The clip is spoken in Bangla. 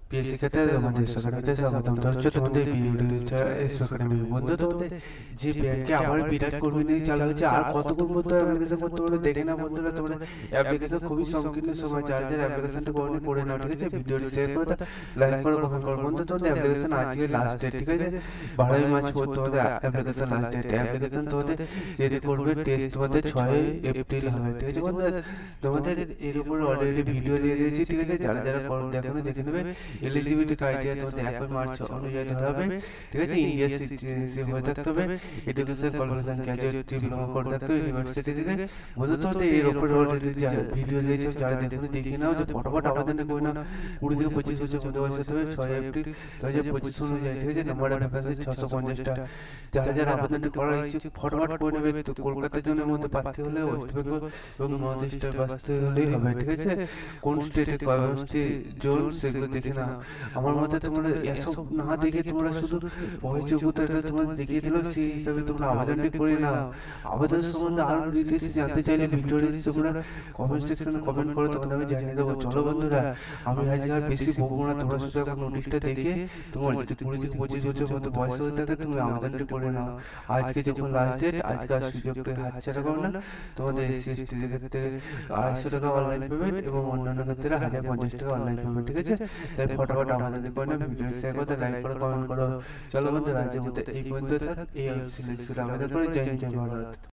প্রিয় শিক্ষার্থীরা, তোমাদের সেখানে স্বাগতম। ধরছো তোমাদের একাডেমি বন্ধু, তোমাদের যে ব্যাংকে আবার বিরাট কর্মী নিয়ে চালু হয়েছে, আর কতক্ষণ মধ্যে অ্যাপ্লিকেশন করতে পারবে দেখে না বন্ধুরা। তোমরা অ্যাপ্লিকেশন খুবই সংকীর্ণ সময়, যার যার অ্যাপ্লিকেশনটা করে নাও, ঠিক আছে? ভিডিওটি শেয়ার করে দাও, লাইক করো, কমেন্ট করো বন্ধু। তোমাদের অ্যাপ্লিকেশন আজকে লাস্ট ডেট, ঠিক আছে? 12 মার্চ তোমাদের অ্যাপ্লিকেশন লাস্ট ডেট। অ্যাপ্লিকেশন তোমাদের যেটা করবে টেস্ট তোমাদের 6 এপ্রিল হবে, ঠিক আছে বন্ধু? তোমাদের এর উপর অলরেডি ভিডিও দিয়ে দিয়েছি, ঠিক আছে? যারা যারা দেখো দেখে নেবে। এলিজিবিলিটি ক্রাইটেরিয়া তোমাদের 1 মার্চ অনুযায়ী ধরা হবে, ঠিক আছে? ইন্ডিয়া সিটিজেনশিপ হয়ে থাকতে হবে, এডুকেশন কোয়ালিফিকেশন গ্র্যাজুয়েট ডিপ্লোমা করে থাকতে হবে ইউনিভার্সিটি থেকে। বন্ধু তোমাদের এর উপরে অলরেডি ভিডিও দিয়েছে, যারা দেখুন দেখে নাও, যে ফটাফট আবেদনটা করে নাও। 20 থেকে 25 বছর মধ্যে বয়স হতে হবে 6 এপ্রিল 2025 অনুযায়ী, ঠিক আছে? নাম্বার অফ ভ্যাকেন্সি 650টা। যারা যারা আবেদনটা করার ইচ্ছুক ফটাফট করে নেবে। তো কলকাতার জন্য মধ্যে প্রার্থী হলে ওয়েস্ট বেঙ্গল এবং নর্থ ইস্টের প্রার্থী হলেই হবে, ঠিক আছে? কোন স্টেটে কর্মসূচি জোন সেগুলো দেখে না। আমার মতে তোমরা এসব না দেখে তোমরা শুধু যোগ্যতাটা তোমরা দেখিয়ে দিল, সেই হিসাবে তোমরা আবেদনটি করে নাও। আবেদন সম্বন্ধে আরো ডিটেলস জানতে চাইলে ভিডিওটি তোমরা কমেন্ট সেকশনে কমেন্ট করে তোমাদের আমি জানিয়ে দেবো। চলো বন্ধুরা, আমি আজকে আর বেশি বলবো না, তোমরা শুধু এখন নোটিশটা দেখে তোমার যদি 20 থেকে 25 বছর মতো বয়স হয়ে থাকে তুমি আবেদনটি করে নাও। আজকে যখন লাস্ট ডেট, আজকে আর সুযোগটা হাতছাড়া করো না। তোমাদের এসসি/এসটি ক্ষেত্রে 250 টাকা অনলাইন পেমেন্ট এবং অন্যান্য ক্ষেত্রে 1050 টাকা অনলাইন পেমেন্ট, ঠিক আছে? তাই ফটাফট আমাদের করে না, ভিডিও শেয়ার করতে, লাইক করো, কমেন্ট করো। চলো বন্ধুরা, আজকের মতো এই পর্যন্ত থাক। এই সিলেক্ট আবেদন করে জয় জয় ভারত।